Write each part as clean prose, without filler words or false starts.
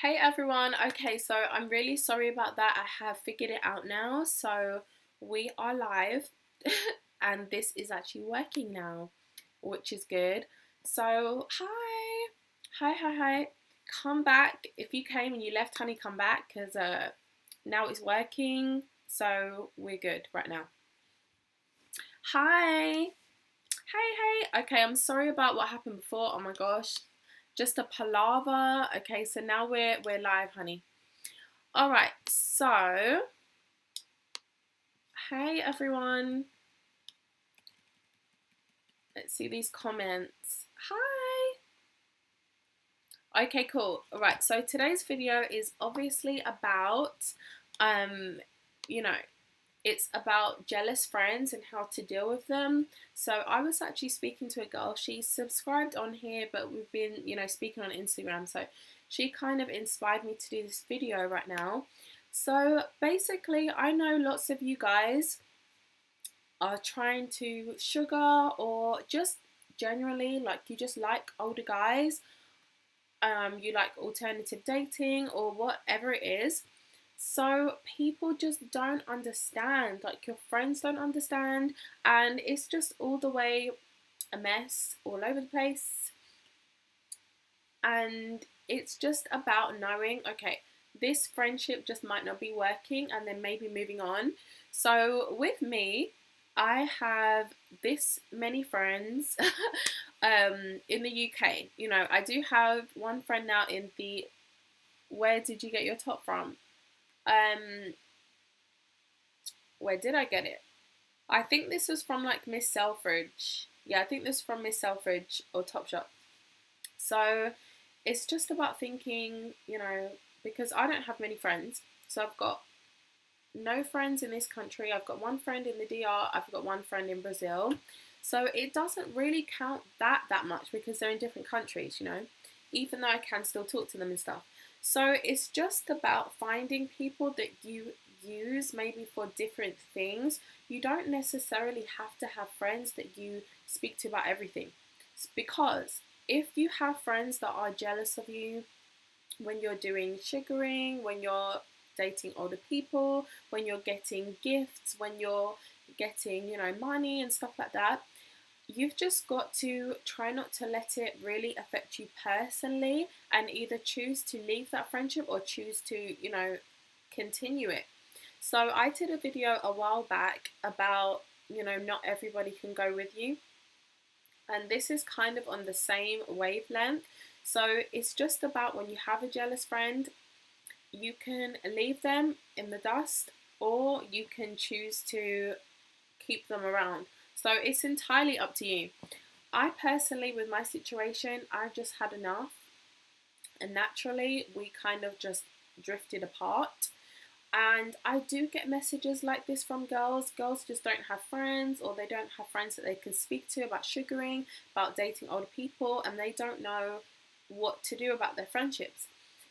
Hey everyone, okay, so I'm really sorry about that. I have figured it out now. So we are live and this is actually working now, which is good. So, hi. Come back. If you came and you left, honey, come back because now it's working. So we're good right now. Hi. Hey. Okay, I'm sorry about what happened before. Oh my gosh. Just a palaver. Okay, so now we're live, honey. All right, so hey everyone. Let's see these comments. Hi. Okay, cool. All right, so today's video is obviously about, um, you know, it's about jealous friends and how to deal with them. So I was actually speaking to a girl. She subscribed on here, but we've been, speaking on Instagram. So she kind of inspired me to do this video right now. So basically, I know lots of you guys are trying to sugar or just generally like you just like older guys, you like alternative dating or whatever it is. So people just don't understand, like your friends don't understand, and it's just all the way a mess all over the place. And it's just about knowing, okay, this friendship just might not be working and then maybe moving on. So with me, I have this many friends in the UK. I do have one friend now in the. Where did you get your top from? Um, where did I get it? I think this was from like Miss Selfridge. Yeah, I think this is from Miss Selfridge or Topshop. So it's just about thinking, because I don't have many friends. So I've got no friends in this country. I've got one friend in the DR. I've got one friend in Brazil. So it doesn't really count that much because they're in different countries, even though I can still talk to them and stuff. So it's just about finding people that you use maybe for different things. You don't necessarily have to have friends that you speak to about everything. Because if you have friends that are jealous of you when you're doing sugaring, when you're dating older people, when you're getting gifts, when you're getting, money and stuff like that, you've just got to try not to let it really affect you personally and either choose to leave that friendship or choose to, continue it. So I did a video a while back about, not everybody can go with you. And this is kind of on the same wavelength. So it's just about when you have a jealous friend, you can leave them in the dust or you can choose to keep them around. So it's entirely up to you. I personally, with my situation, I just had enough. And naturally, we kind of just drifted apart. And I do get messages like this from girls. Girls just don't have friends, or they don't have friends that they can speak to about sugaring, about dating older people, and they don't know what to do about their friendships.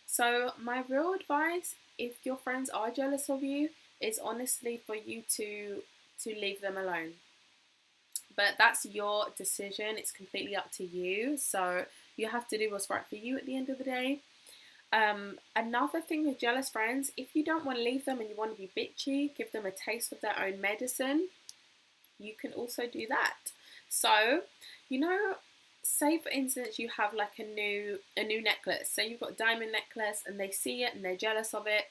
So my real advice, if your friends are jealous of you, is honestly for you to leave them alone. But that's your decision. It's completely up to you. So you have to do what's right for you at the end of the day. Another thing with jealous friends, if you don't want to leave them and you want to be bitchy, give them a taste of their own medicine, you can also do that. So, say for instance you have like a new necklace. So you've got a diamond necklace and they see it and they're jealous of it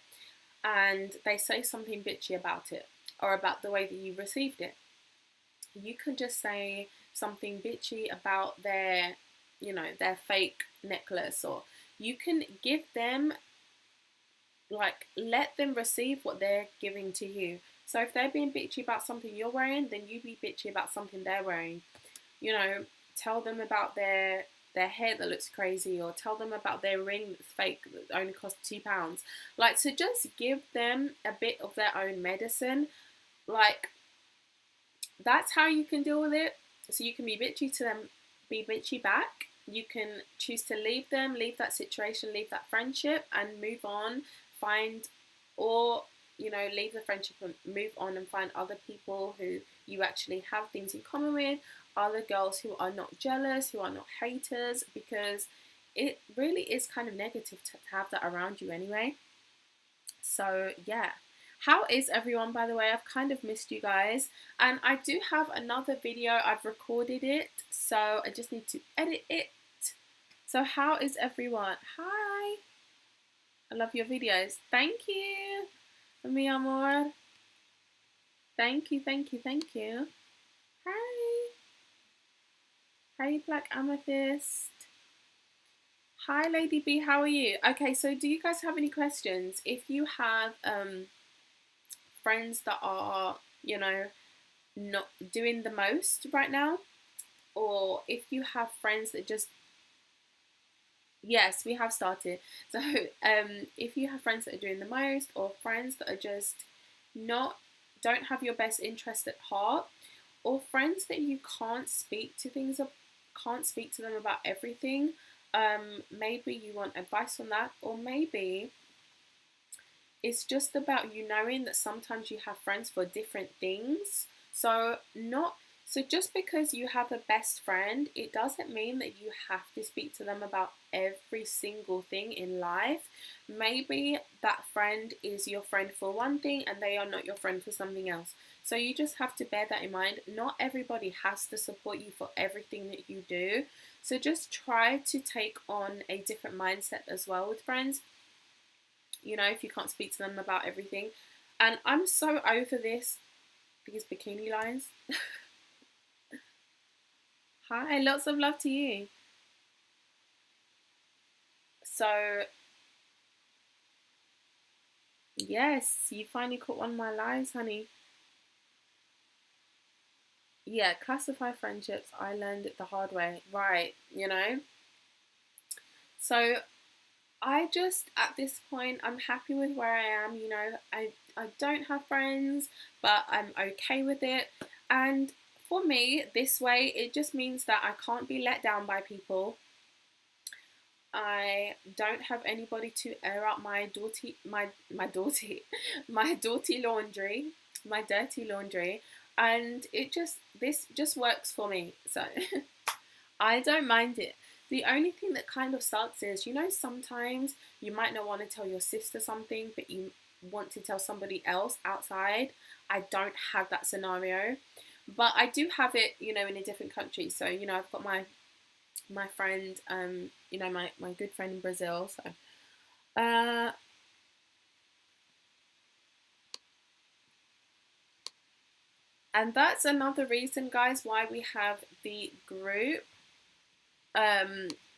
and they say something bitchy about it or about the way that you received it. You can just say something bitchy about their fake necklace, or you can give them, like, let them receive what they're giving to you. So if they're being bitchy about something you're wearing, then you be bitchy about something they're wearing. Tell them about their hair that looks crazy, or tell them about their ring that's fake that only costs £2. Like, so just give them a bit of their own medicine. Like, that's how you can deal with it. So you can be bitchy to them, be bitchy back. You can choose to leave them, leave that situation, leave that friendship and move on, or leave the friendship and move on and find other people who you actually have things in common with, other girls who are not jealous, who are not haters, because it really is kind of negative to have that around you anyway. So yeah. How is everyone, by the way? I've kind of missed you guys. And I do have another video. I've recorded it, so I just need to edit it. So how is everyone? Hi. I love your videos. Thank you. Mi amor. Thank you, thank you, thank you. Hi. Hi, Black Amethyst. Hi, Lady B, how are you? Okay, so do you guys have any questions? If you have friends that are, you know, not doing the most right now, or if you have friends that just, yes, we have started. So if you have friends that are doing the most, or friends that are just don't have your best interest at heart, or friends that you can't speak to them about everything, maybe you want advice on that, or maybe it's just about you knowing that sometimes you have friends for different things. So just because you have a best friend, it doesn't mean that you have to speak to them about every single thing in life. Maybe that friend is your friend for one thing and they are not your friend for something else. So you just have to bear that in mind. Not everybody has to support you for everything that you do. So just try to take on a different mindset as well with friends. You know, if you can't speak to them about everything. And I'm so over these bikini lines. Hi, lots of love to you. So, yes, you finally caught one of my lives, honey. Yeah, classify friendships. I learned it the hard way. Right, you know? So, I just, at this point, I'm happy with where I am. You know, I don't have friends, but I'm okay with it. And for me, this way, it just means that I can't be let down by people. I don't have anybody to air out my dirty laundry, my dirty laundry, and this just works for me. So I don't mind it. The only thing that kind of sucks is, you know, sometimes you might not want to tell your sister something, but you want to tell somebody else outside. I don't have that scenario, but I do have it, you know, in a different country. So, you know, I've got my friend, you know, my good friend in Brazil. So, and that's another reason, guys, why we have the group.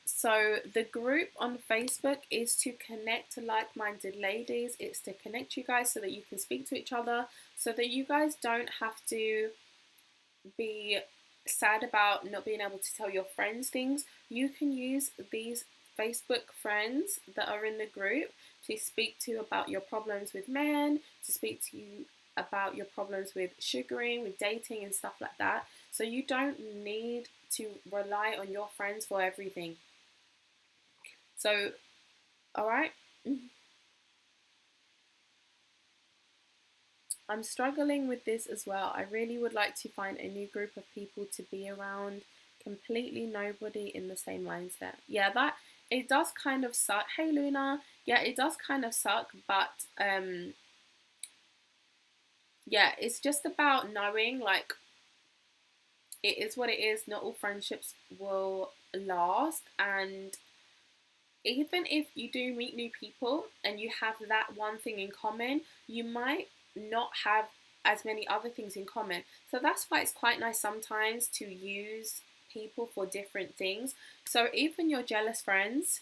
So the group on Facebook is to connect to like-minded ladies. It's to connect you guys so that you can speak to each other, so that you guys don't have to be sad about not being able to tell your friends things. You can use these Facebook friends that are in the group to speak to about your problems with men, to speak to you about your problems with sugaring, with dating and stuff like that. So you don't need to rely on your friends for everything. So, all right. I'm struggling with this as well. I really would like to find a new group of people to be around. Completely nobody in the same mindset. Yeah, that it does kind of suck. Hey Luna. Yeah, it does kind of suck, but yeah, it's just about knowing, like, it is what it is. Not all friendships will last, and even if you do meet new people and you have that one thing in common, you might not have as many other things in common. So that's why it's quite nice sometimes to use people for different things. So even your jealous friends,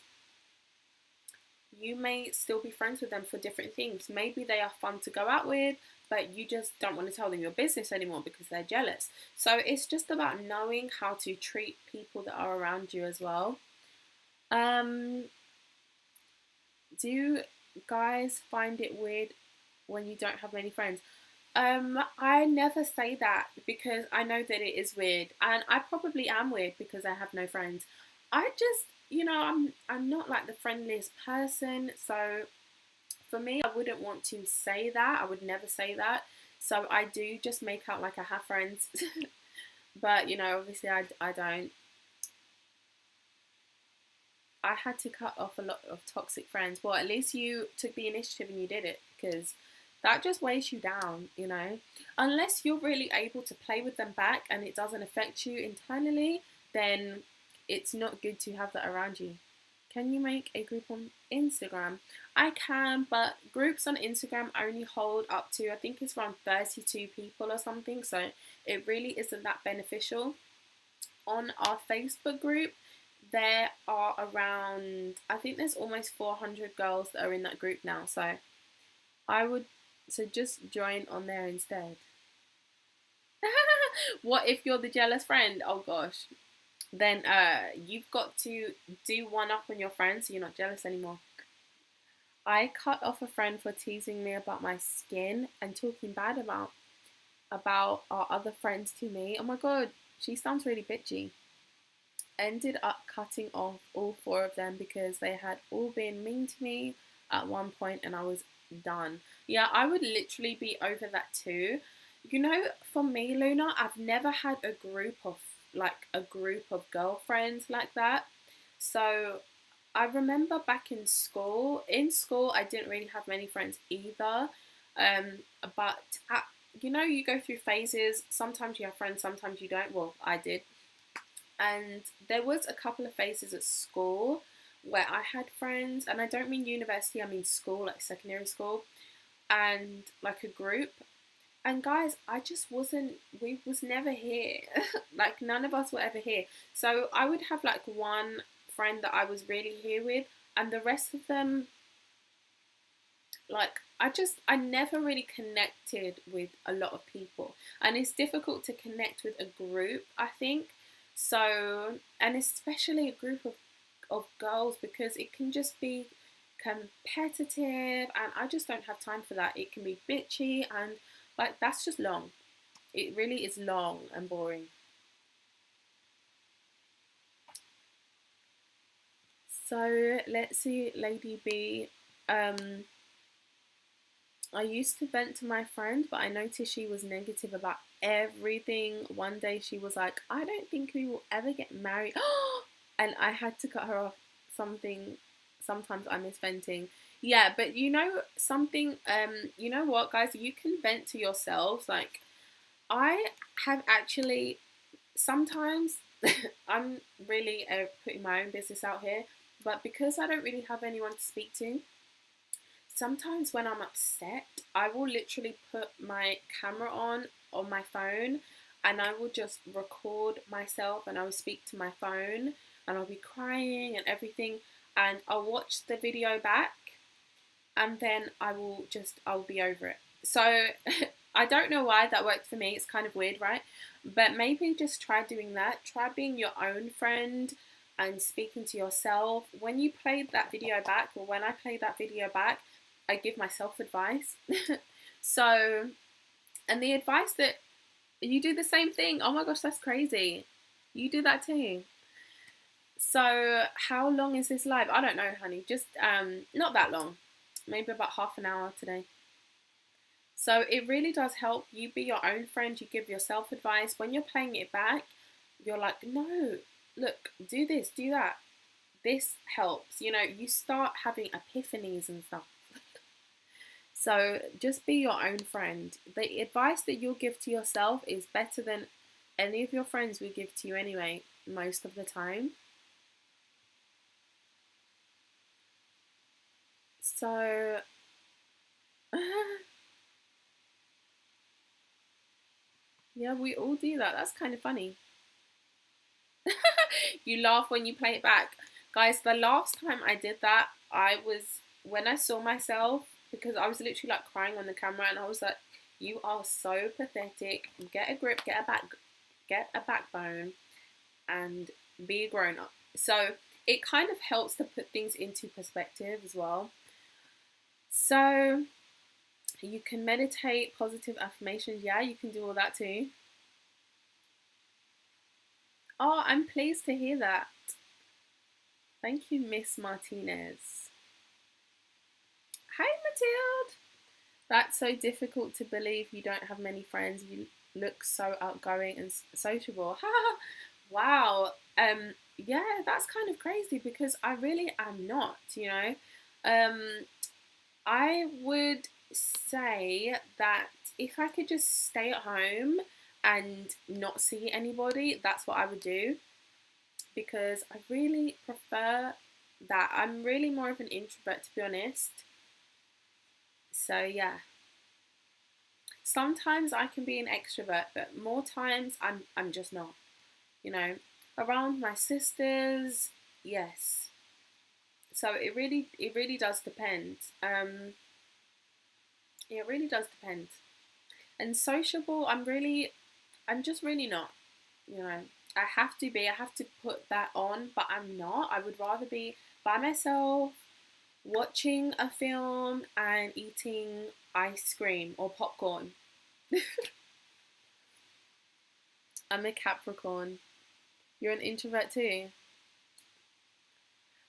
you may still be friends with them for different things. Maybe they are fun to go out with, but you just don't want to tell them your business anymore because they're jealous. So it's just about knowing how to treat people that are around you as well. Do guys find it weird when you don't have many friends? I never say that because I know that it is weird, and I probably am weird because I have no friends. I just, you know, I'm not like the friendliest person, so for me, I wouldn't want to say that. I would never say that. So I do just make out like I have friends, but you know, obviously I don't. I had to cut off a lot of toxic friends. Well, at least you took the initiative and you did it, because that just weighs you down, you know. Unless you're really able to play with them back and it doesn't affect you internally, then it's not good to have that around you. Can you make a group on Instagram? I can, but groups on Instagram only hold up to, I think it's around 32 people or something, so it really isn't that beneficial. On our Facebook group, there are around, I think there's almost 400 girls that are in that group now, so I would, so just join on there instead. What if you're the jealous friend? Oh gosh. Then you've got to do one up on your friend so you're not jealous anymore. I cut off a friend for teasing me about my skin and talking bad about our other friends to me. Oh my god, she sounds really bitchy. Ended up cutting off all 4 of them because they had all been mean to me at one point and I was done. Yeah, I would literally be over that too. You know, for me, Luna, I've never had a group of girlfriends like that. So I remember back in school. In school, I didn't really have many friends either. But you know, you go through phases. Sometimes you have friends, sometimes you don't. Well, I did. And there was a couple of phases at school where I had friends, and I don't mean university, I mean school, like secondary school, and like a group. And guys, I just wasn't, we was never here. Like none of us were ever here. So I would have like one friend that I was really here with, and the rest of them, like I never really connected with a lot of people. And it's difficult to connect with a group, I think. So, and especially a group of girls, because it can just be competitive, and I just don't have time for that. It can be bitchy, and like that's just long. It really is long and boring. So let's see, Lady B. I used to vent to my friend, but I noticed she was negative about everything. One day she was like, I don't think we will ever get married. And I had to cut her off. Something, sometimes I miss venting. Yeah, but you know something, you know what, guys? You can vent to yourselves. Like, I have actually, sometimes, I'm really putting my own business out here, but because I don't really have anyone to speak to, sometimes when I'm upset, I will literally put my camera on my phone, and I will just record myself, and I will speak to my phone, and I'll be crying and everything, and I'll watch the video back, and then I'll be over it. So I don't know why that worked for me. It's kind of weird, right? But maybe just try doing that. Try being your own friend and speaking to yourself. When you played that video back, or when I played that video back, I give myself advice. So, and the advice that you do the same thing. Oh my gosh, that's crazy. You do that too. So, how long is this live? I don't know, honey. Just not that long. Maybe about half an hour today. So it really does help. You be your own friend. You give yourself advice. When you're playing it back, you're like, no, look, do this, do that. This helps. You know, you start having epiphanies and stuff. So just be your own friend. The advice that you'll give to yourself is better than any of your friends will give to you anyway, most of the time. So, yeah, we all do that. That's kind of funny. You laugh when you play it back. Guys, the last time I did that, I was, when I saw myself, because I was literally like crying on the camera, and I was like, you are so pathetic. Get a grip, get a backbone, and be a grown up. So it kind of helps to put things into perspective as well. So you can meditate, positive affirmations. Yeah, you can do all that too. Oh, I'm pleased to hear that. Thank you, Miss Martinez. Hi, Mathilde. That's so difficult to believe you don't have many friends. You look so outgoing and sociable. Wow. yeah, that's kind of crazy because I really am not, you know. Um, I would say that if I could just stay at home and not see anybody, that's what I would do because I really prefer that. I'm really more of an introvert, to be honest. So, yeah. Sometimes I can be an extrovert, but more times I'm just not, you know. Around my sisters, yes. So it really does depend. It really does depend. And sociable, I'm just really not, you know. I have to put that on, but I'm not. I would rather be by myself, watching a film and eating ice cream or popcorn. I'm a Capricorn. You're an introvert too.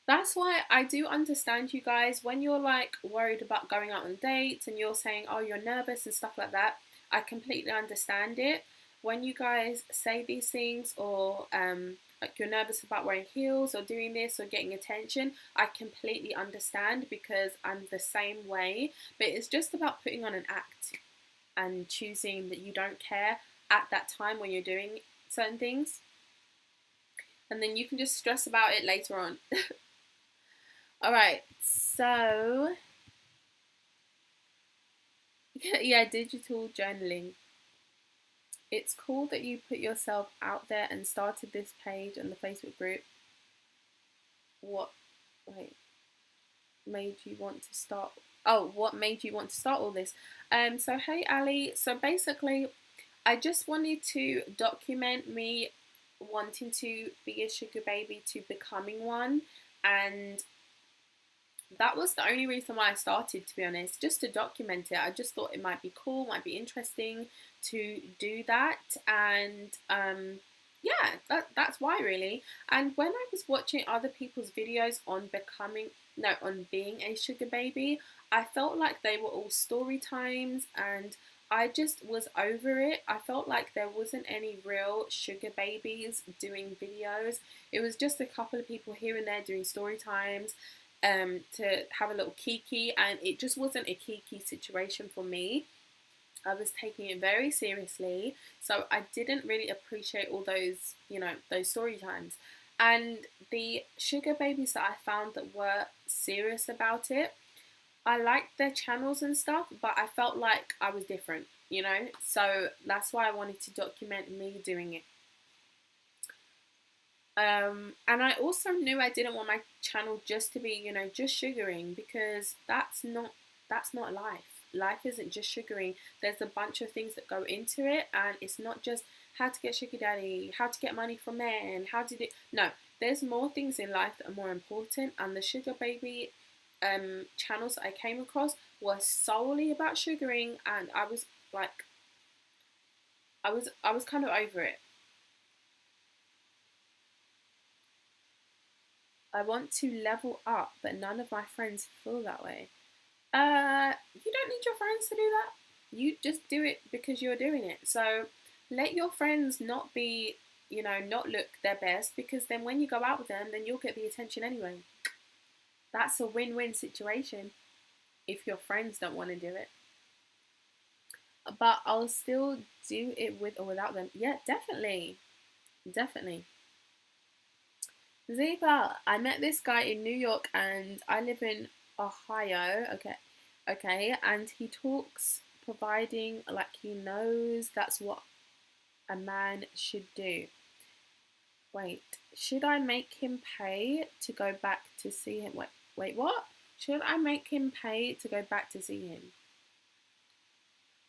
That's why I do understand you guys when you're like worried about going out on dates and you're saying, oh, you're nervous and stuff like that. I completely understand it. When you guys say these things or like you're nervous about wearing heels or doing this or getting attention, I completely understand because I'm the same way. But it's just about putting on an act and choosing that you don't care at that time when you're doing certain things. And then you can just stress about it later on. All right, so yeah, digital journaling. It's cool that you put yourself out there and started this page and the Facebook group. What, wait, made you want to start? Oh, what made you want to start all this? So hey Ali, so basically, I just wanted to document me wanting to be a sugar baby to becoming one, and that was the only reason why I started, to be honest, just to document it. I just thought it might be cool, might be interesting to do that, and yeah, that's why really. And when I was watching other people's videos on on being a sugar baby, I felt like they were all story times, and I just was over it. I felt like there wasn't any real sugar babies doing videos. It was just a couple of people here and there doing story times to have a little kiki, and it just wasn't a kiki situation for me. I was taking it very seriously, so I didn't really appreciate all those, those story times. And the sugar babies that I found that were serious about it, I liked their channels and stuff, but I felt like I was different, So that's why I wanted to document me doing it. And I also knew I didn't want my channel just to be, just sugaring, because that's not life. Life isn't just sugaring. There's a bunch of things that go into it, and it's not just how to get sugar daddy, how to get money from men, how to do. No, there's more things in life that are more important, and the sugar baby channels that I came across were solely about sugaring, and I was like, I was kind of over it. I want to level up, but none of my friends feel that way. You don't need your friends to do that. You just do it because you're doing it. So let your friends not be, not look their best, because then when you go out with them, then you'll get the attention anyway. That's a win-win situation if your friends don't want to do it. But I'll still do it with or without them. Yeah, definitely. Definitely. Ziva, I met this guy in New York and I live in Ohio. Okay. Okay. And he talks providing like he knows that's what a man should do. Wait, should I make him pay to go back to see him? Wait, what? Should I make him pay to go back to see him?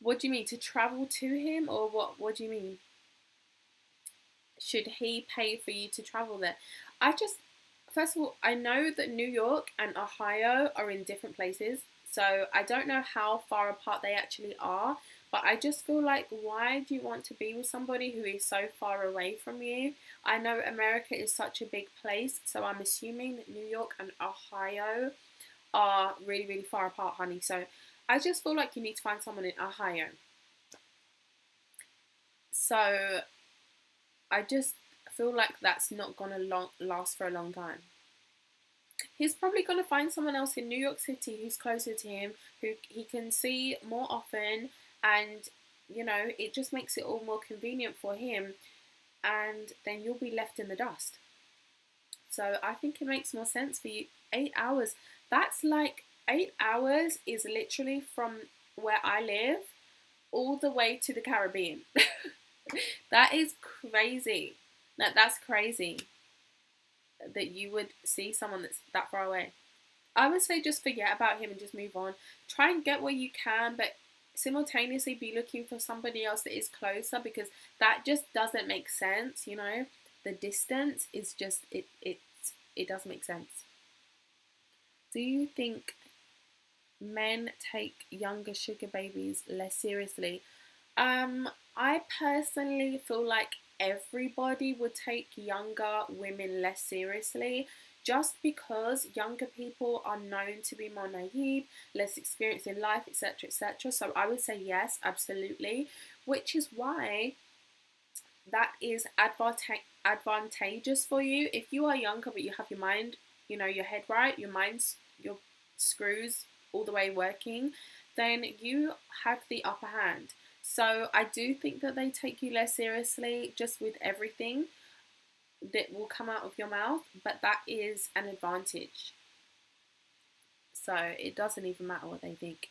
What do you mean? To travel to him, or what? What do you mean? Should he pay for you to travel there? I just, first of all, I know that New York and Ohio are in different places, so I don't know how far apart they actually are, but I just feel like, why do you want to be with somebody who is so far away from you? I know America is such a big place, so I'm assuming that New York and Ohio are really, really far apart, honey. So I just feel like you need to find someone in Ohio. So I just feel like that's not gonna last for a long time. He's probably gonna find someone else in New York City who's closer to him, who he can see more often, and it just makes it all more convenient for him, and then you'll be left in the dust. So I think it makes more sense for you. 8 hours. That's like 8 hours is literally from where I live all the way to the Caribbean. That is crazy. That's crazy that you would see someone that's that far away. I would say just forget about him and just move on. Try and get what you can, but simultaneously be looking for somebody else that is closer, because that just doesn't make sense. The distance is just it doesn't make sense. Do you think men take younger sugar babies less seriously? I personally feel like everybody would take younger women less seriously, just because younger people are known to be more naive, less experienced in life, etc., etc. So I would say yes, absolutely, which is why that is advantageous for you. If you are younger but you have your mind, your head right, your screws all the way working, then you have the upper hand. So I do think that they take you less seriously just with everything that will come out of your mouth, but that is an advantage. So it doesn't even matter what they think.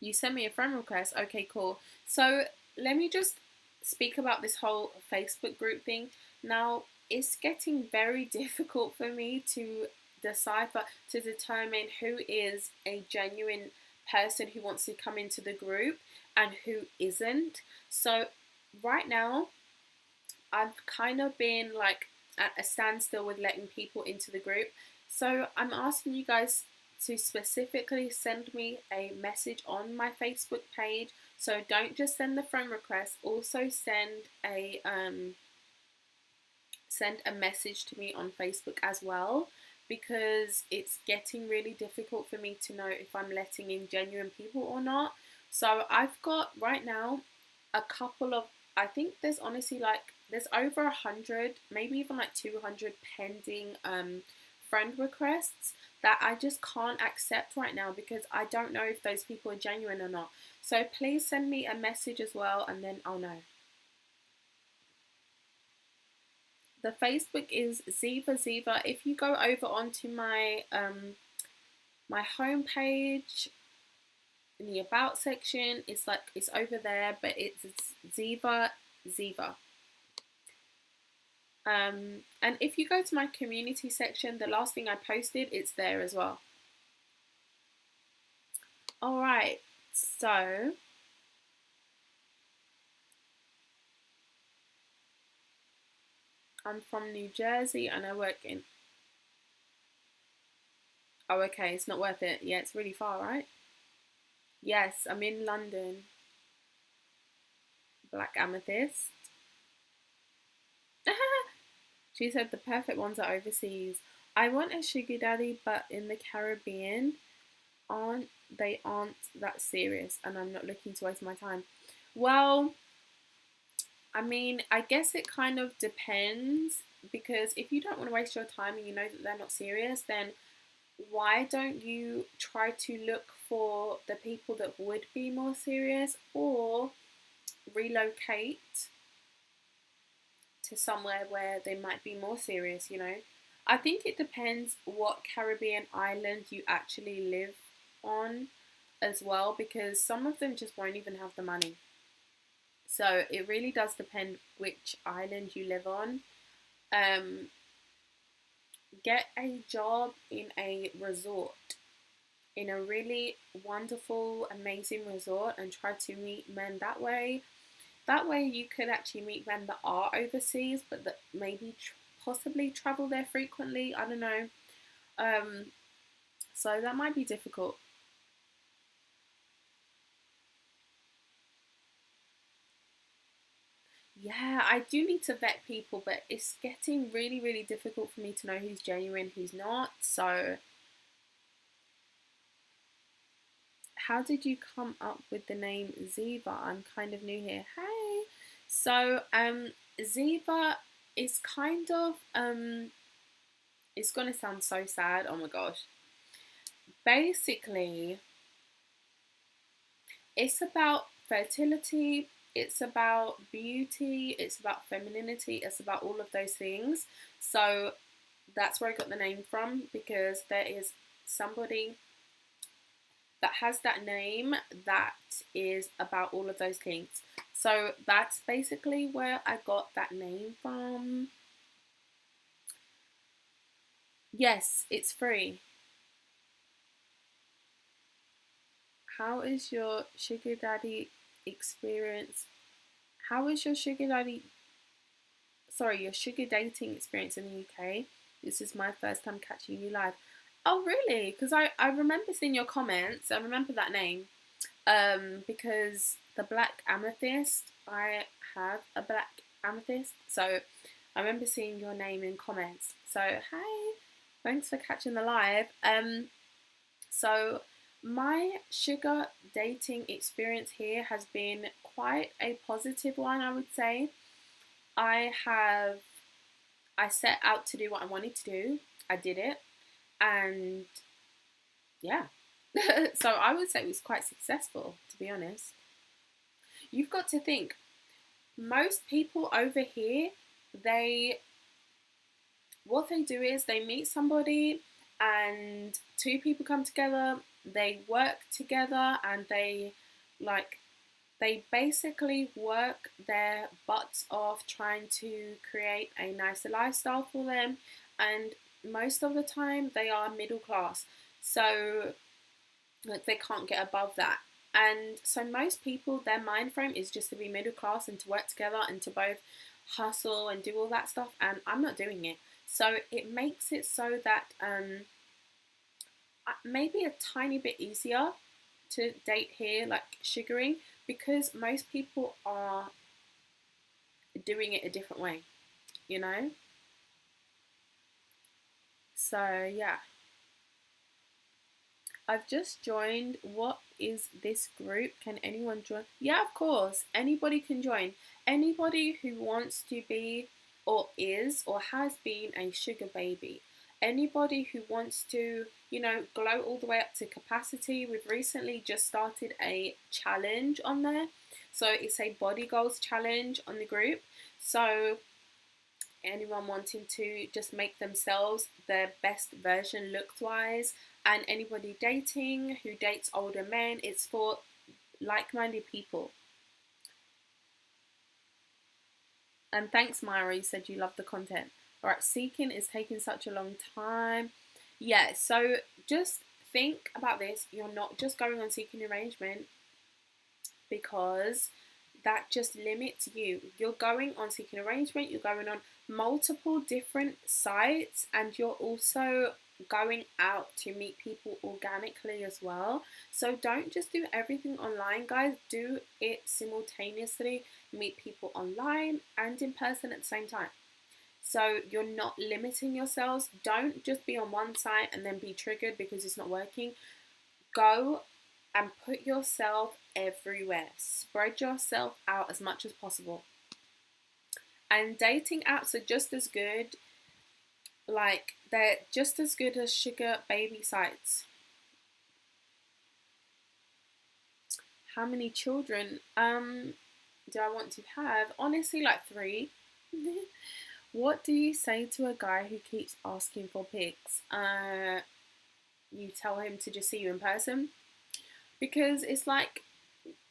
You sent me a friend request. Okay, cool. So let me just speak about this whole Facebook group thing. Now, it's getting very difficult for me to determine who is a genuine person who wants to come into the group and who isn't. So right now, I've kind of been like at a standstill with letting people into the group. So I'm asking you guys to specifically send me a message on my Facebook page. So don't just send the friend request. Also send a message to me on Facebook as well, because it's getting really difficult for me to know if I'm letting in genuine people or not. So I've got right now a couple of, I think there's honestly there's over 100, maybe even like 200 pending friend requests that I just can't accept right now, because I don't know if those people are genuine or not. So please send me a message as well, and then I'll know. The Facebook is ZIVA. If you go over onto my my homepage in the about section, it's over there, but it's ZIVA. And if you go to my community section, the last thing I posted, it's there as well. Alright, so I'm from New Jersey and I work in... Oh, okay, it's not worth it. Yeah, it's really far, right? Yes, I'm in London. Black Amethyst. She said the perfect ones are overseas. I want a sugar daddy, but in the Caribbean. They aren't that serious, and I'm not looking to waste my time. Well, I mean, I guess it kind of depends, because if you don't want to waste your time and you know that they're not serious, then why don't you try to look for the people that would be more serious, or relocate to somewhere where they might be more serious, I think it depends what Caribbean island you actually live on as well, because some of them just won't even have the money. So it really does depend which island you live on. Get a job in a resort, in a really wonderful, amazing resort, and try to meet men that way. That way you could actually meet men that are overseas, but that maybe possibly travel there frequently. I don't know. So that might be difficult. Yeah, I do need to vet people, but it's getting really, really difficult for me to know who's genuine, who's not. So how did you come up with the name Ziva? I'm kind of new here. Hey. So Ziva is kind of it's gonna sound so sad, oh my gosh. Basically, it's about fertility, it's about beauty, it's about femininity, it's about all of those things. So that's where I got the name from, because there is somebody that has that name that is about all of those things. So that's basically where I got that name from. Yes, it's free. How is your sugar daddy experience? How is your sugar daddy, sorry, your sugar dating experience in the UK? This is my first time catching you live. Oh, really? Because I remember seeing your comments. I remember that name. Because the black amethyst, I have a black amethyst. So I remember seeing your name in comments. So, hey, thanks for catching the live. So my sugar dating experience here has been quite a positive one, I would say. I set out to do what I wanted to do. I did it, and yeah. So I would say it was quite successful, to be honest. You've got to think, most people over here, what they do is they meet somebody and two people come together, they work together, and they basically work their butts off trying to create a nicer lifestyle for them, and most of the time they are middle class, so like they can't get above that. And so most people, their mind frame is just to be middle class and to work together and to both hustle and do all that stuff, and I'm not doing it. So it makes it so that maybe a tiny bit easier to date here, like sugaring, because most people are doing it a different way, you know? So yeah. I've just joined. What is this group? Can anyone join? Yeah, of course. Anybody can join. Anybody who wants to be or is or has been a sugar baby. Anybody who wants to, glow all the way up to capacity. We've recently just started a challenge on there. So it's a body goals challenge on the group. So anyone wanting to just make themselves their best version looks wise, and anybody dating who dates older men, it's for like-minded people. And thanks, Myra, you said you love the content. All right, seeking is taking such a long time. Yeah, so just think about this. You're not just going on seeking arrangement because that just limits you. You're going on seeking arrangement, you're going on multiple different sites, and you're also going out to meet people organically as well. So don't just do everything online, guys. Do it simultaneously. Meet people online and in person at the same time. So you're not limiting yourselves. Don't just be on one site and then be triggered because it's not working. Go and put yourself everywhere. Spread yourself out as much as possible. And dating apps are just as good. Like, they're just as good as sugar baby sites. How many children do I want to have? Honestly, like 3. What do you say to a guy who keeps asking for pics? You tell him to just see you in person. Because it's like,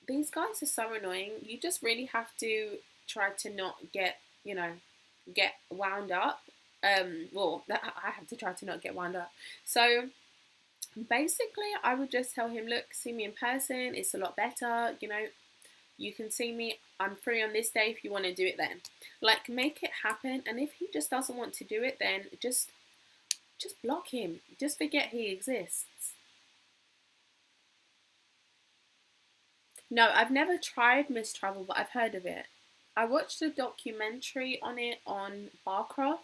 these guys are so annoying. You just really have to try to not get wound up. Well, I have to try to not get wound up. So basically, I would just tell him, look, see me in person. It's a lot better. You can see me. I'm free on this day if you want to do it then. Like, make it happen. And if he just doesn't want to do it, then just block him. Just forget he exists. No, I've never tried Miss Travel, but I've heard of it. I watched a documentary on it on Barcroft.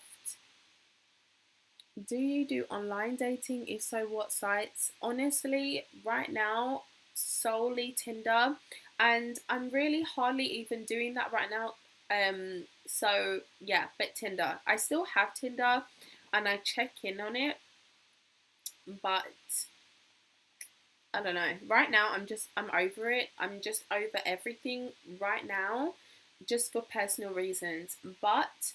Do you do online dating? If so, what sites? Honestly, right now, solely Tinder. And I'm really hardly even doing that right now. So yeah, but Tinder. I still have Tinder and I check in on it, but I don't know. Right now I'm over it. I'm just over everything right now, just for personal reasons. But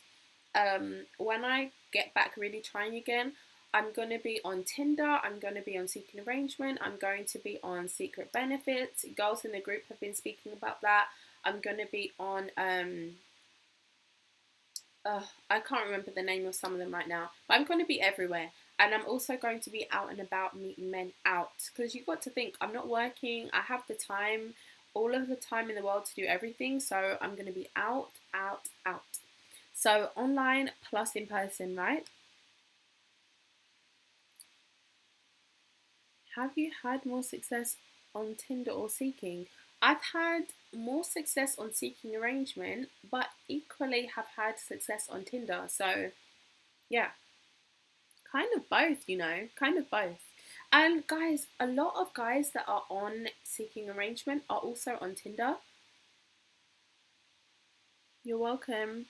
when I get back really trying again, I'm going to be on Tinder, I'm going to be on Seeking Arrangement, I'm going to be on Secret Benefits. Girls in the group have been speaking about that. I'm going to be on, I can't remember the name of some of them right now, but I'm going to be everywhere. And I'm also going to be out and about meeting men out. Because you've got to think, I'm not working, I have the time, all of the time in the world to do everything. So I'm going to be out, out, out. So online plus in person, right? Have you had more success on Tinder or Seeking? I've had more success on Seeking Arrangement, but equally have had success on Tinder. So yeah, kind of both, kind of both. And guys, a lot of guys that are on Seeking Arrangement are also on Tinder. You're welcome.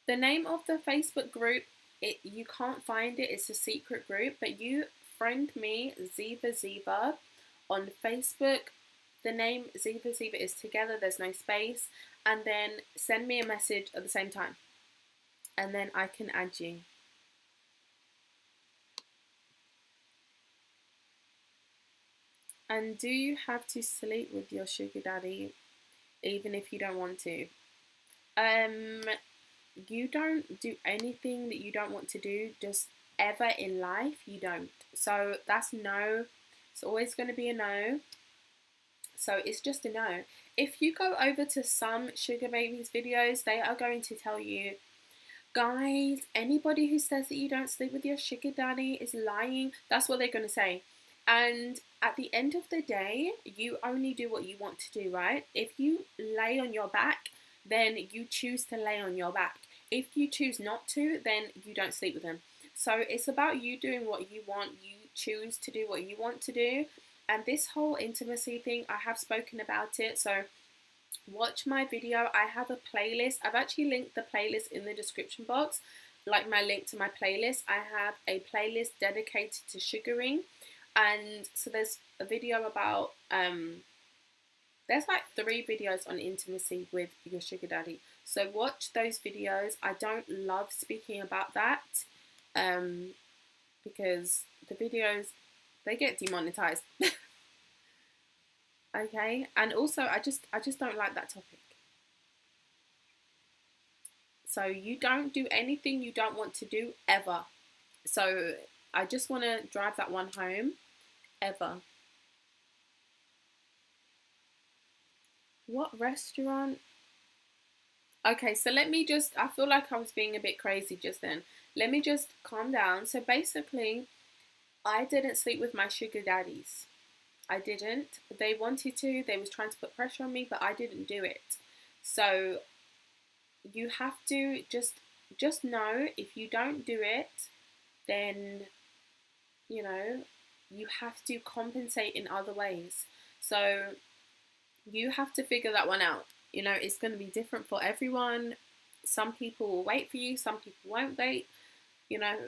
The name of the Facebook group, you can't find it. It's a secret group, but you friend me, Ziva, on Facebook. The name Ziva is together. There's no space. And then send me a message at the same time. And then I can add you. And do you have to sleep with your sugar daddy even if you don't want to? You don't do anything that you don't want to do, just ever in life, you don't. So that's no. It's always going to be a no. So it's just a no. If you go over to some sugar babies videos, they are going to tell you, guys, anybody who says that you don't sleep with your sugar daddy is lying. That's what they're going to say. And at the end of the day, you only do what you want to do, right? If you lay on your back, then you choose to lay on your back. If you choose not to, then you don't sleep with them. So it's about you doing what you want. You choose to do what you want to do. And this whole intimacy thing, I have spoken about it. So watch my video. I have a playlist. I've actually linked the playlist in the description box, like my link to my playlist. I have a playlist dedicated to sugaring. And so there's a video about, there's like 3 videos on intimacy with your sugar daddy. So watch those videos. I don't love speaking about that because the videos, they get demonetized. Okay, and also I just don't like that topic. So you don't do anything you don't want to do ever. So I just want to drive that one home. Ever. What restaurant? Okay, so let me just, I feel like I was being a bit crazy just then. Let me just calm down. So basically, I didn't sleep with my sugar daddies. I didn't. They wanted to. They was trying to put pressure on me, but I didn't do it. So you have to just know, if you don't do it, then you have to compensate in other ways. So you have to figure that one out. It's going to be different for everyone. Some people will wait for you, some people won't wait,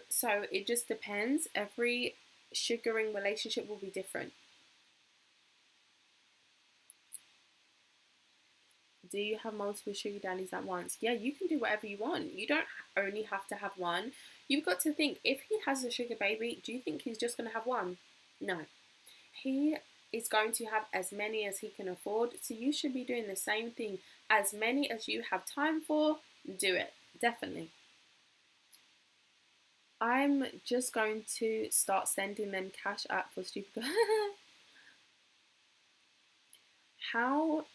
so it just depends. Every sugaring relationship will be different. Do you have multiple sugar daddies at once? Yeah, you can do whatever you want. You don't only have to have one. You've got to think, if he has a sugar baby, do you think he's just going to have one? No. He is going to have as many as he can afford. So you should be doing the same thing. As many as you have time for, do it. Definitely. I'm just going to start sending them cash out for stupid. How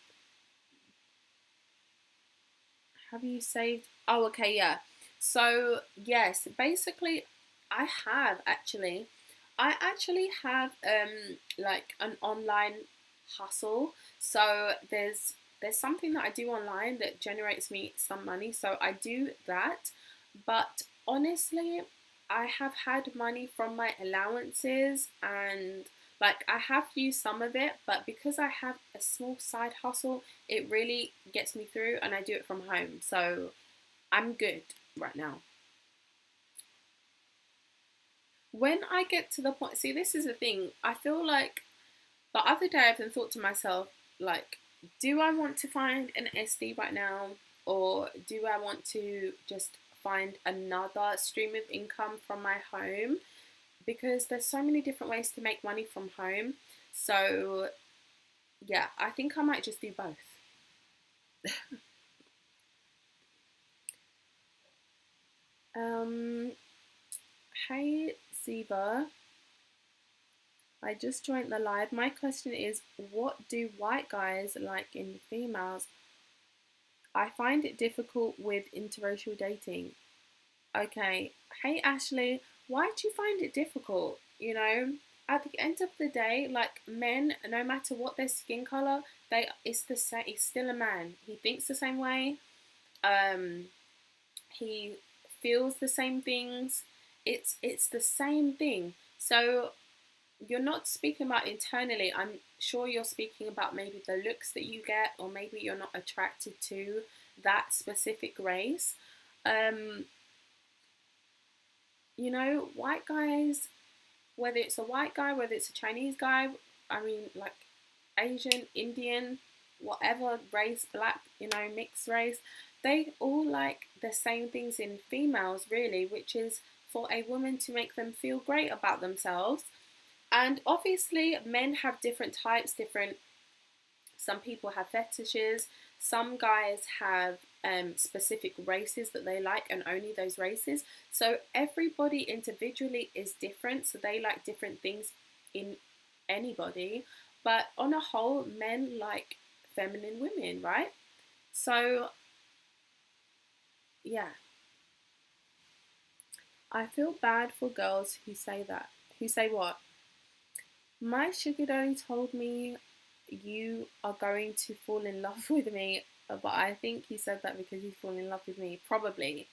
have you saved? Oh, okay, yeah. So yes, basically, I actually have like an online hustle. So there's something that I do online that generates me some money. So I do that. But honestly, I have had money from my allowances, and like I have used some of it, but because I have a small side hustle, it really gets me through, and I do it from home. So I'm good right now. When I get to the point, see, this is the thing. I feel like the other day I've been thought to myself, like, do I want to find an SD right now, or do I want to just find another stream of income from my home? Because there's so many different ways to make money from home. So yeah, I think I might just do both. Um, hey Ziva, I just joined the live. My question is, what do white guys like in females? I find it difficult with interracial dating. Okay. Hey Ashley, why do you find it difficult? At the end of the day, like men, no matter what their skin color, it's the same. He's still a man. He thinks the same way. Um, he feels the same things. It's the same thing. So you're not speaking about internally. I'm sure you're speaking about maybe the looks that you get, or maybe you're not attracted to that specific race. Um, white guys, whether it's a white guy, whether it's a Chinese guy, I mean, like Asian, Indian, whatever race, black, mixed race, they all like the same things in females, really, which is for a woman to make them feel great about themselves. And obviously, men have different types, some people have fetishes, some guys have specific races that they like, and only those races. So everybody individually is different, so they like different things in anybody. But on a whole, men like feminine women, right? So yeah, I feel bad for girls who say that. Who say what? My sugar daddy told me you are going to fall in love with me, but I think he said that because he's fallen in love with me. Probably.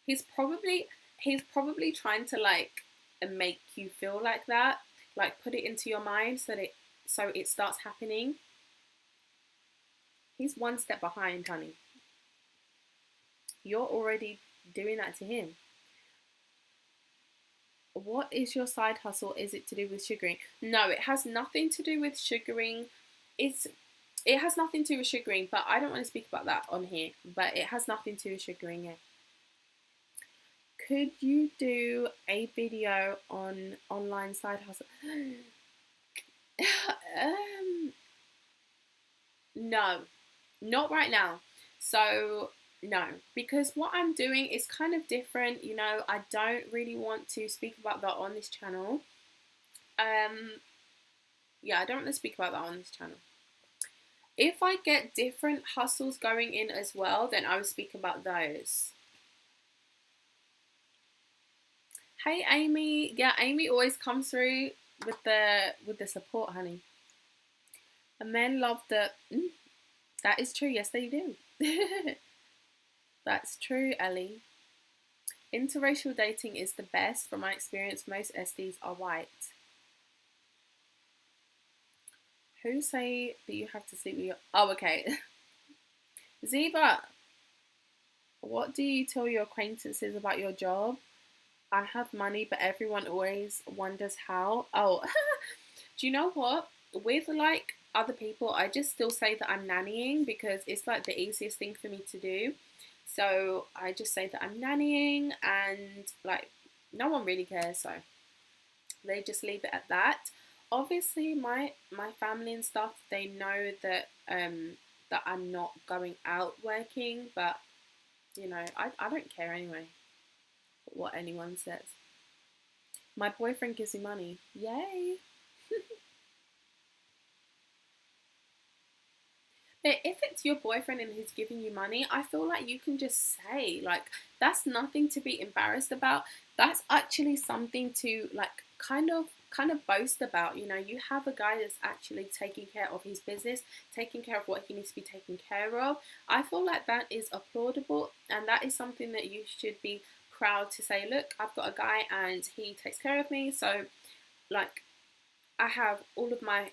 He's probably he's probably trying to like make you feel like that, like put it into your mind so it starts happening. He's one step behind, honey. You're already doing that to him. What is your side hustle? Is it to do with sugaring? No, it has nothing to do with sugaring. It has nothing to do with sugaring, but I don't want to speak about that on here. But it has nothing to do with sugaring, yeah. Could you do a video on online side hustle? No, not right now. So no, because what I'm doing is kind of different. I don't really want to speak about that on this channel. Yeah, I don't want to speak about that on this channel. If I get different hustles going in as well, then I will speak about those. Hey Amy, yeah, Amy always comes through with the support, honey. And men love that is true. Yes, they do. That's true, Ellie. Interracial dating is the best. From my experience, most SDs are white. Who say that you have to sleep with your... Oh, okay. Ziva, what do you tell your acquaintances about your job? I have money, but everyone always wonders how. Oh, do you know what? With like other people, I just still say that I'm nannying because it's like the easiest thing for me to do. So I just say that I'm nannying, and like no one really cares, so they just leave it at that. Obviously, my family and stuff, they know that that I'm not going out working, but I don't care anyway what anyone says. My boyfriend gives me money. Yay! But if it's your boyfriend and he's giving you money, I feel like you can just say, like, that's nothing to be embarrassed about. That's actually something to like kind of boast about. You have a guy that's actually taking care of his business, taking care of what he needs to be taken care of. I feel like that is applaudable, and that is something that you should be proud to say, look, I've got a guy and he takes care of me. So like I have all of my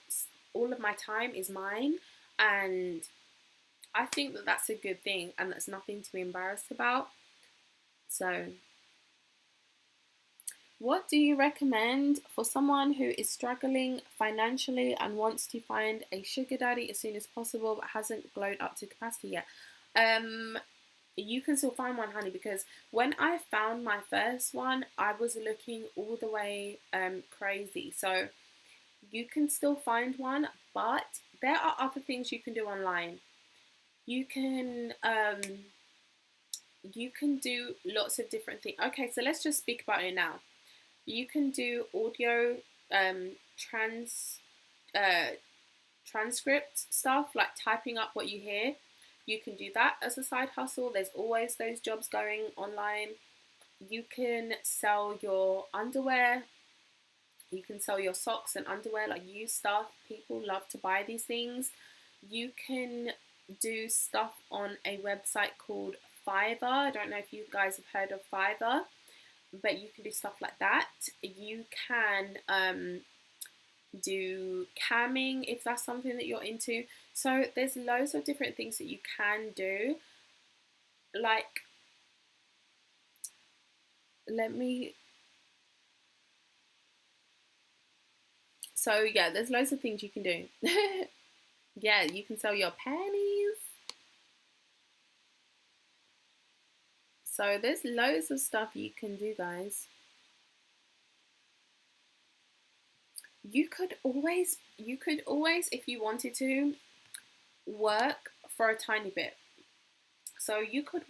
time is mine, and I think that that's a good thing, and that's nothing to be embarrassed about. So, what do you recommend for someone who is struggling financially and wants to find a sugar daddy as soon as possible but hasn't glowed up to capacity yet? You can still find one, honey, because when I found my first one, I was looking all the way crazy. So you can still find one, but there are other things you can do online. You can do lots of different things. Okay, so let's just speak about it now. You can do audio um, trans transcript stuff, like typing up what you hear. You can do that as a side hustle. There's always those jobs going online. You can sell your underwear. You can sell your socks and underwear, like used stuff. People love to buy these things. You can do stuff on a website called Fiverr. I don't know if you guys have heard of Fiverr, but you can do stuff like that. You can do camming if that's something that you're into. So there's loads of different things that you can do. Like, so yeah, there's loads of things you can do. Yeah, you can sell your panties. So there's loads of stuff you can do, guys. You could always, if you wanted to, work for a tiny bit. So you could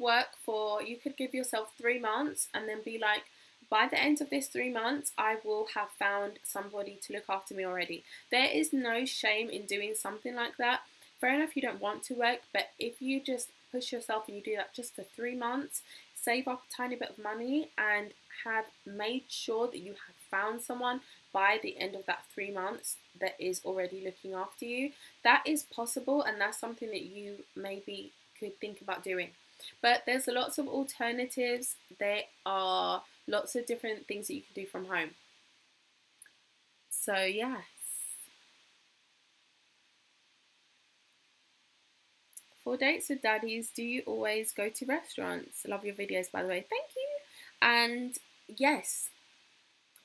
give yourself 3 months and then be like, by the end of this 3 months, I will have found somebody to look after me already. There is no shame in doing something like that. Fair enough, you don't want to work, but if you just push yourself and you do that just for 3 months, save up a tiny bit of money and have made sure that you have found someone by the end of that 3 months that is already looking after you. That is possible, and that's something that you maybe could think about doing. But there's lots of alternatives. There are lots of different things that you can do from home. So yes. For dates with daddies, do you always go to restaurants? Love your videos, by the way. Thank you. And yes,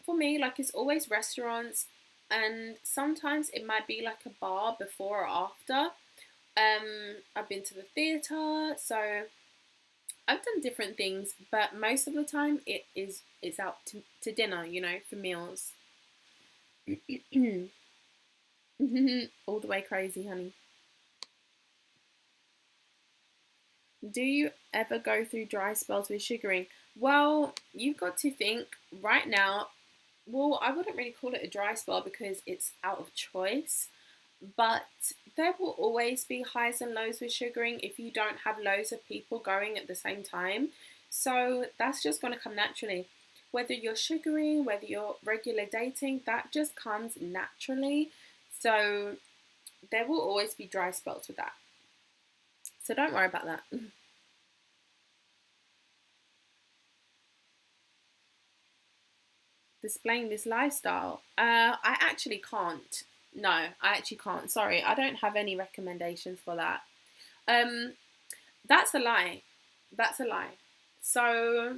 for me, like, it's always restaurants, and sometimes it might be like a bar before or after. I've been to the theatre, so I've done different things, but most of the time it's out to dinner, for meals. All the way crazy, honey. Do you ever go through dry spells with sugaring? Well, you've got to think right now. Well, I wouldn't really call it a dry spell because it's out of choice. But there will always be highs and lows with sugaring if you don't have loads of people going at the same time. So that's just going to come naturally. Whether you're sugaring, whether you're regular dating, that just comes naturally. So there will always be dry spells with that. So don't worry about that. Displaying this lifestyle. I actually can't. No, I actually can't. Sorry, I don't have any recommendations for that. That's a lie. That's a lie. So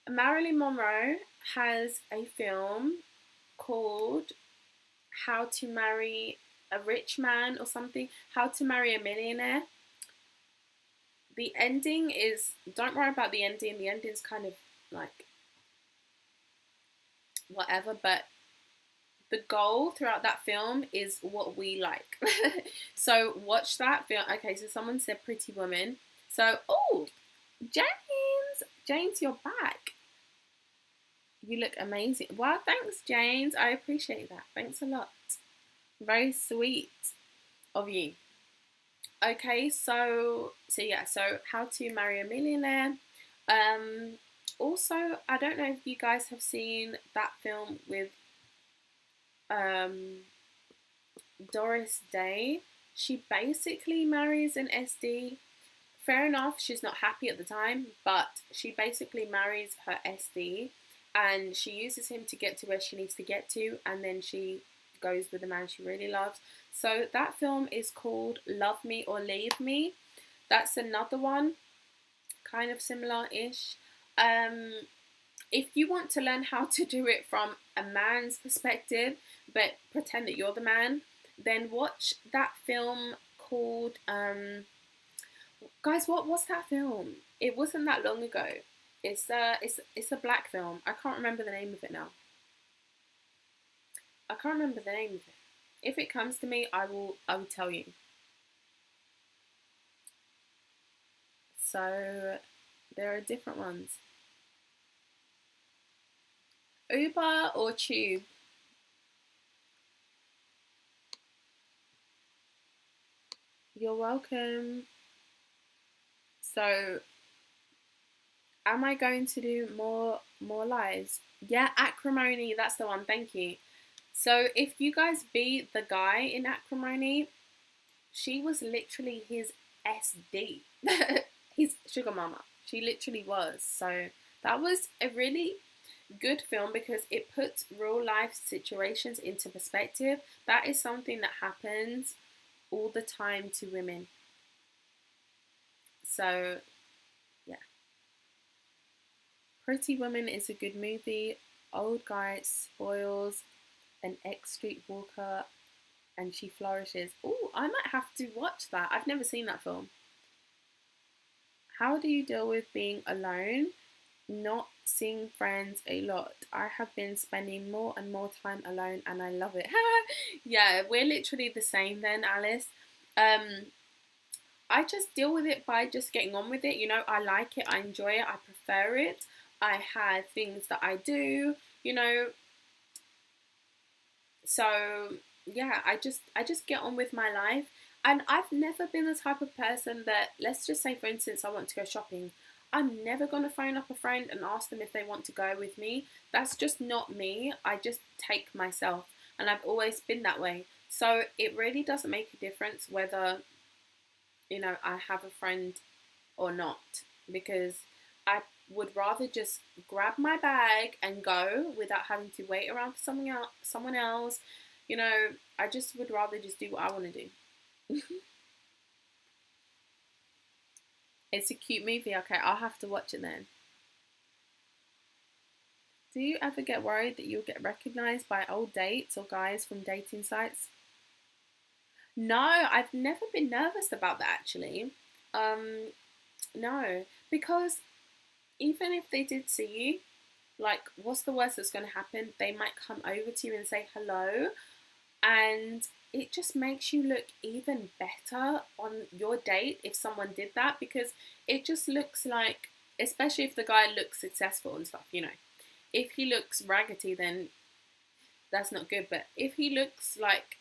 Marilyn Monroe has a film called How to Marry a Rich Man or something. How to Marry a Millionaire. The ending is, don't worry about the ending. The ending's kind of like whatever, but the goal throughout that film is what we like. So watch that film. Okay, so someone said Pretty Woman. So, oh, James, you're back. You look amazing. Wow, thanks, James. I appreciate that. Thanks a lot. Very sweet of you. Okay, so yeah, so How to Marry a Millionaire. Also, I don't know if you guys have seen that film with Doris Day. She basically marries an SD. Fair enough, she's not happy at the time, but she basically marries her SD and she uses him to get to where she needs to get to, and then she goes with the man she really loves. So that film is called Love Me or Leave Me. That's another one, kind of similar-ish. If you want to learn how to do it from a man's perspective, but pretend that you're the man, then watch that film called guys, what's that film? It wasn't that long ago. It's a black film. I can't remember the name of it now. I can't remember the name of it. If it comes to me, I will tell you. So there are different ones. Uber or Tube? You're welcome. So, am I going to do more lives? Yeah, Acrimony, that's the one. Thank you. So, if you guys beat the guy in Acrimony, she was literally his SD, his sugar mama. She literally was. So that was a really good film because it puts real life situations into perspective. That is something that happens all the time to women. So yeah, Pretty Woman is a good movie. Old guy spoils an ex-street walker and she flourishes. Oh, I might have to watch that. I've never seen that film. How do you deal with being alone? Not seeing friends a lot. I have been spending more and more time alone and I love it. Yeah, we're literally the same then, Alice. I just deal with it by just getting on with it. You know, I like it, I enjoy it, I prefer it. I have things that I do, you know. So yeah, I just get on with my life. And I've never been the type of person that, let's just say for instance, I want to go shopping. I'm never going to phone up a friend and ask them if they want to go with me. That's just not me. I just take myself. And I've always been that way. So it really doesn't make a difference whether, you know, I have a friend or not. Because I would rather just grab my bag and go without having to wait around for someone else. You know, I just would rather just do what I want to do. It's a cute movie. Okay, I'll have to watch it then. Do you ever get worried that you'll get recognised by old dates or guys from dating sites? No, I've never been nervous about that actually. No, because even if they did see you, like, what's the worst that's going to happen? They might come over to you and say hello, and it just makes you look even better on your date if someone did that, because it just looks like, especially if the guy looks successful and stuff, you know. If he looks raggedy, then that's not good. But if he looks like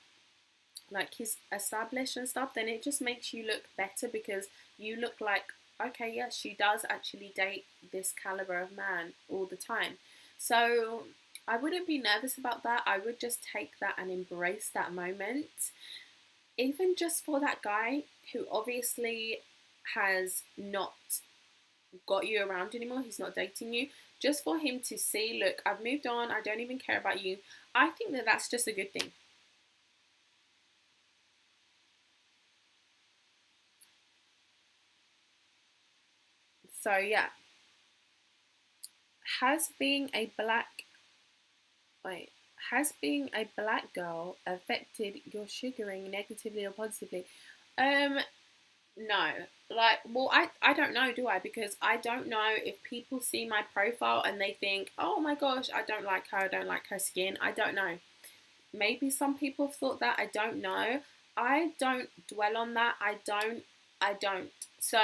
he's established and stuff, then it just makes you look better because you look like, okay, yes, she does actually date this caliber of man all the time. So I wouldn't be nervous about that. I would just take that and embrace that moment. Even just for that guy who obviously has not got you around anymore, he's not dating you, just for him to see, look, I've moved on, I don't even care about you. I think that that's just a good thing. So yeah, has being a black wait has being a black girl affected your sugaring negatively or positively? No. Like, well, I don't know, do I? Because I don't know if people see my profile and they think, oh my gosh, I don't like her, I don't like her skin. I don't know. Maybe some people have thought that. I don't know. I don't dwell on that. I don't. So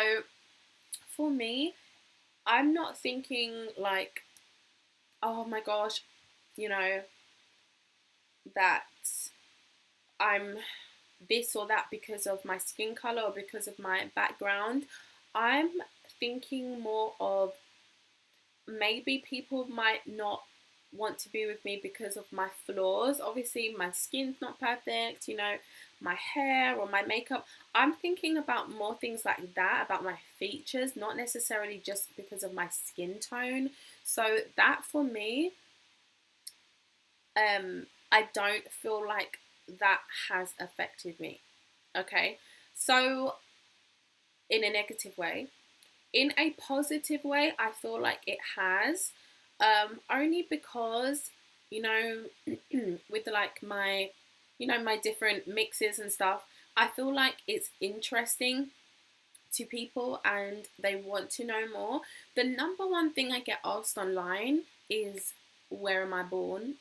for me, I'm not thinking like, oh my gosh, you know, that I'm this or that because of my skin color or because of my background. I'm thinking more of, maybe people might not want to be with me because of my flaws. Obviously, my skin's not perfect, you know, my hair or my makeup. I'm thinking about more things like that, about my features, not necessarily just because of my skin tone. So that for me, I don't feel like that has affected me. Okay, so in a negative way. In a positive way, I feel like it has, only because, you know, with like my, my different mixes and stuff, I feel like it's interesting to people and they want to know more. The number one thing I get asked online is, where am I born?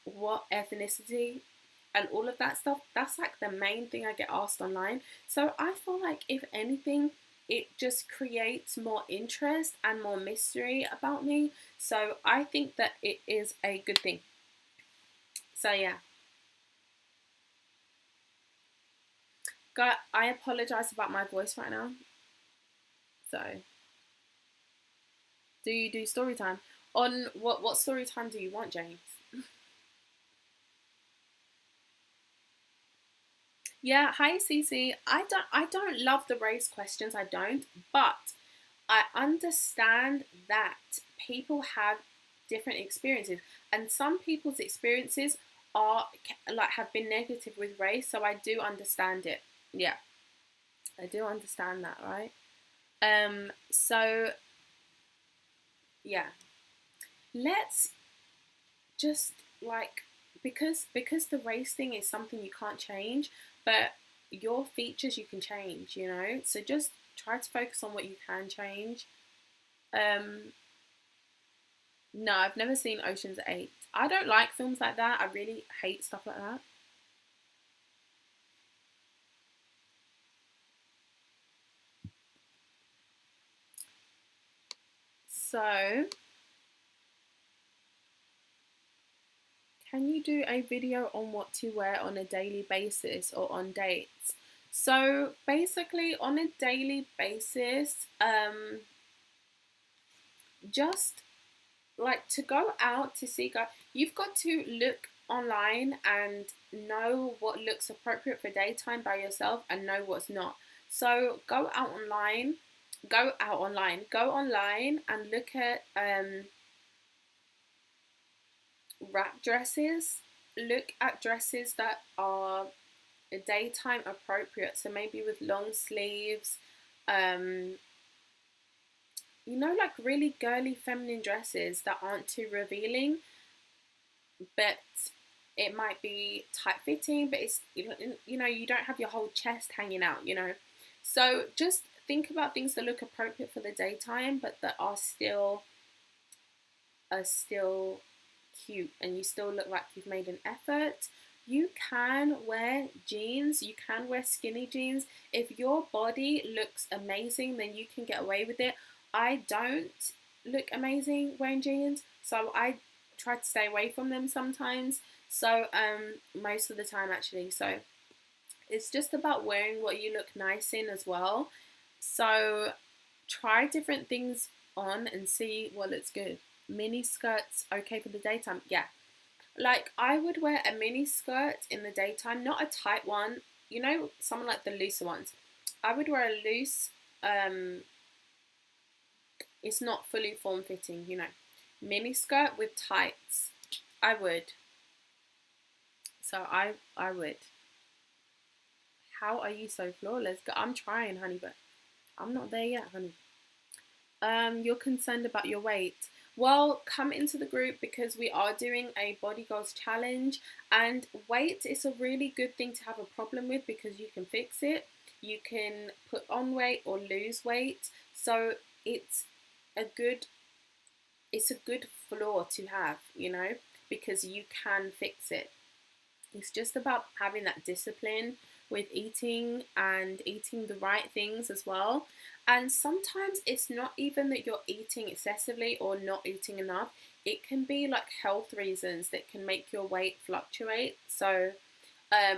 What ethnicity? And all of that stuff. That's like the main thing I get asked online. So I feel like, if anything, it just creates more interest and more mystery about me. So I think that it is a good thing. So yeah. I apologize about my voice right now. So, do you do story time? On what story time do you want, James? Yeah, hi Cece. I don't love the race questions, I don't, but I understand that people have different experiences, and some people's experiences are like have been negative with race, so I do understand it. Yeah, I do understand that, right? So yeah, let's just like, because the race thing is something you can't change, but your features you can change, So just try to focus on what you can change. Um, no, I've never seen Ocean's 8. I don't like films like that. I really hate stuff like that. So, can you do a video on what to wear on a daily basis or on dates? So, basically, on a daily basis, just like to go out to see guys, you've got to look online and know what looks appropriate for daytime by yourself and know what's not. So go online and look at wrap dresses. Look at dresses that are daytime appropriate. So maybe with long sleeves, um, like really girly feminine dresses that aren't too revealing, but it might be tight fitting, but it's, you don't have your whole chest hanging out, So just think about things that look appropriate for the daytime, but that are still cute, and you still look like you've made an effort. You can wear jeans, you can wear skinny jeans. If your body looks amazing, then you can get away with it. I don't look amazing wearing jeans, so I try to stay away from them sometimes. So most of the time actually. So it's just about wearing what you look nice in as well. So try different things on and see what looks good. Mini skirts okay for the daytime? Yeah. Like, I would wear a mini skirt in the daytime, not a tight one. Someone like the looser ones. I would wear a loose, it's not fully form fitting, mini skirt with tights. I would. So I would. How are you so flawless? I'm trying, honey, but I'm not there yet, honey. You're concerned about your weight. Well, come into the group because we are doing a body goals challenge, and weight is a really good thing to have a problem with because you can fix it. You can put on weight or lose weight. So it's a good flaw to have, because you can fix it. It's just about having that discipline with eating and eating the right things as well. And sometimes it's not even that you're eating excessively or not eating enough. It can be like health reasons that can make your weight fluctuate. So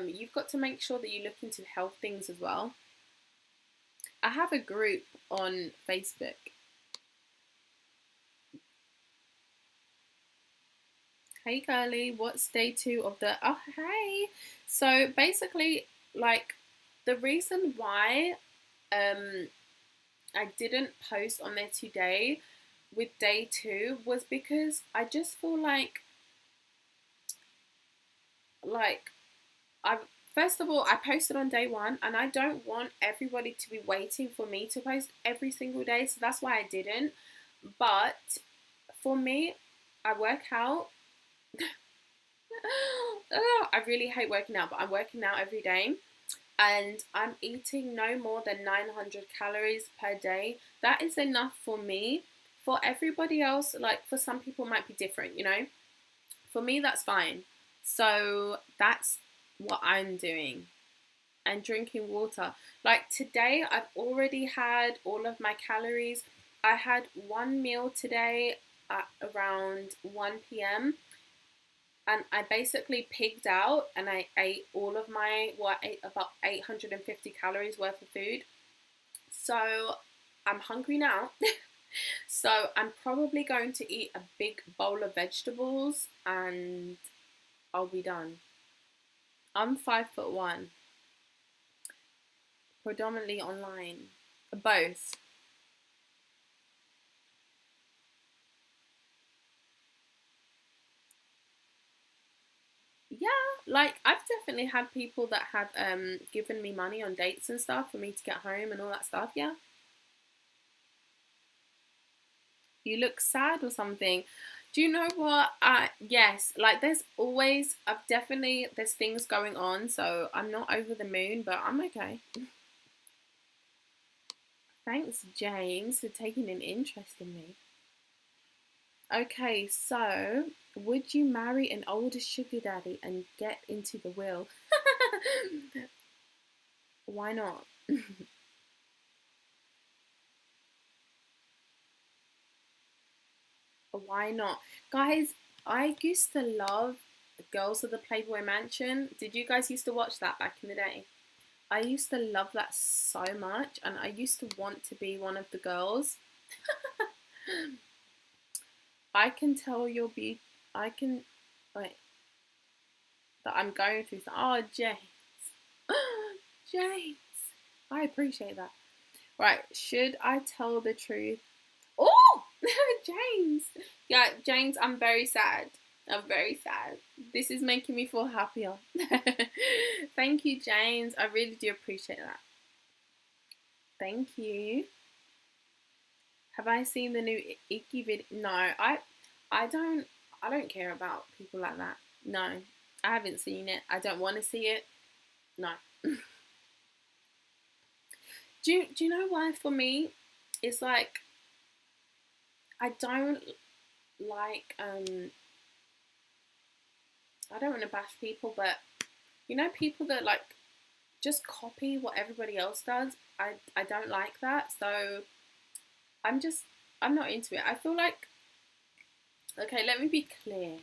you've got to make sure that you look into health things as well. I have a group on Facebook. Hey girly, what's day 2 of the... Oh, hey! So basically, like, the reason why I didn't post on there today with day 2 was because I just feel like like, I first of all, I posted on day one, and I don't want everybody to be waiting for me to post every single day, so that's why I didn't. But for me, I work out. I really hate working out, but I'm working out every day, and I'm eating no more than 900 calories per day. That is enough for me. For everybody else, like for some people, it might be different, you know? For me, that's fine. So that's what I'm doing. And drinking water. Like today, I've already had all of my calories. I had one meal today at around 1 p.m. and I basically pigged out and I ate all of my, well, I ate about 850 calories worth of food. So I'm hungry now. So I'm probably going to eat a big bowl of vegetables and I'll be done. I'm 5'1", predominantly online. Both. Yeah, like I've definitely had people that have given me money on dates and stuff for me to get home and all that stuff. Yeah. You look sad or something. Do you know what? Yes, like there's always, I've definitely, there's things going on, so I'm not over the moon, but I'm okay. Thanks, James, for taking an interest in me. Okay, so would you marry an older sugar daddy and get into the will? Why not? Why not? Guys, I used to love Girls of the Playboy Mansion. Did you guys used to watch that back in the day? I used to love that so much, and I used to want to be one of the girls. I can tell you'll be. I can, like, that I'm going through. Oh, James. James. I appreciate that. Right, should I tell the truth? Oh, James. Yeah, James, I'm very sad. I'm very sad. This is making me feel happier. Thank you, James. I really do appreciate that. Thank you. Have I seen the new Icky video? No, I don't. I don't care about people like that. No, I haven't seen it. I don't want to see it. No. Do you know why? For me, it's like I don't like. I don't want to bash people, but you know, people that like just copy what everybody else does. I don't like that. So I'm just I'm not into it. I feel like, okay, let me be clear.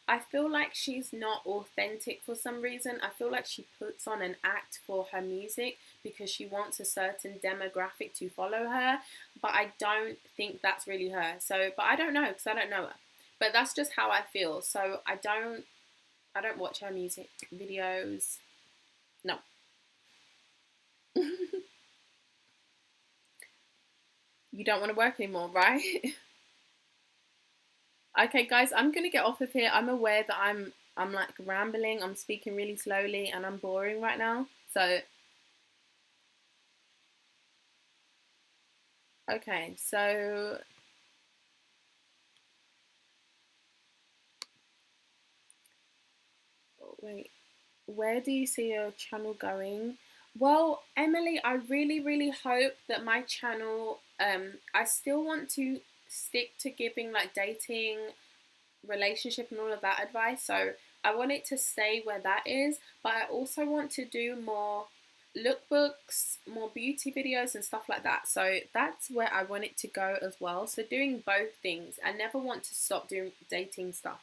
I feel like she's not authentic for some reason. I feel like she puts on an act for her music because she wants a certain demographic to follow her, but I don't think that's really her. So, but I don't know because I don't know her. But that's just how I feel. So I don't watch her music videos. No. You don't want to work anymore, right? Okay, guys, I'm gonna get off of here. I'm aware that I'm like rambling. I'm speaking really slowly, and I'm boring right now. So okay, so wait, where do you see your channel going? Well, Emily, I really, really hope that my channel. I still want to stick to giving like dating, relationship and all of that advice. So I want it to stay where that is, but I also want to do more lookbooks, more beauty videos and stuff like that. So that's where I want it to go as well. So doing both things. I never want to stop doing dating stuff.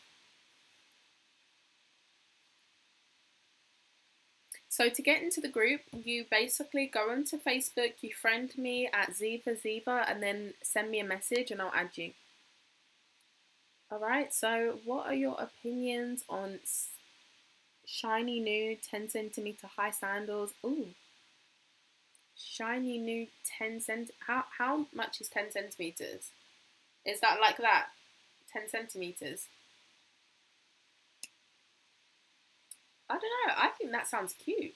So to get into the group, you basically go onto Facebook, you friend me at ZIVA, and then send me a message and I'll add you. Alright, so what are your opinions on shiny new 10 centimeter high sandals? Ooh, shiny new 10 cent. How much is 10 centimeters? Is that like that? 10 centimeters. I don't know. I think that sounds cute.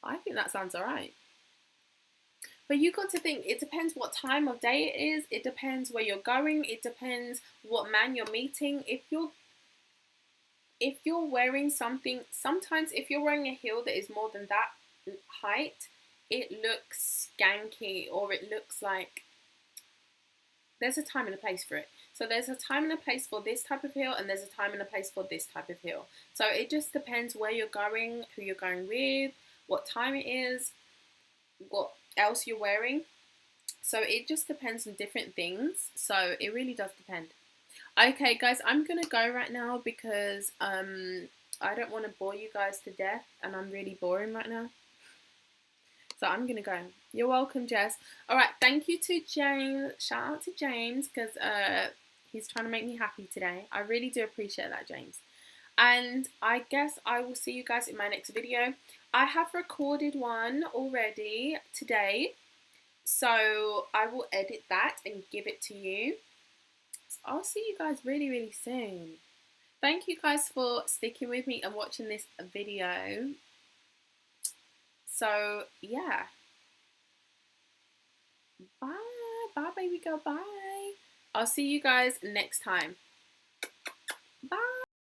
I think that sounds alright. But you got to think, it depends what time of day it is. It depends where you're going. It depends what man you're meeting. If you're wearing something, sometimes if you're wearing a heel that is more than that height, it looks skanky, or it looks like there's a time and a place for it. So there's a time and a place for this type of heel, and there's a time and a place for this type of heel. So it just depends where you're going, who you're going with, what time it is, what else you're wearing. So it just depends on different things. So it really does depend. Okay, guys, I'm gonna go right now because I don't want to bore you guys to death, and I'm really boring right now. So I'm gonna go. You're welcome, Jess. All right, thank you to James. Shout out to James because he's trying to make me happy today. I really do appreciate that, James. And I guess I will see you guys in my next video. I have recorded one already today, so I will edit that and give it to you. So I'll see you guys really, really soon. Thank you guys for sticking with me and watching this video. So, yeah. Bye. Bye, baby girl. Bye. I'll see you guys next time. Bye.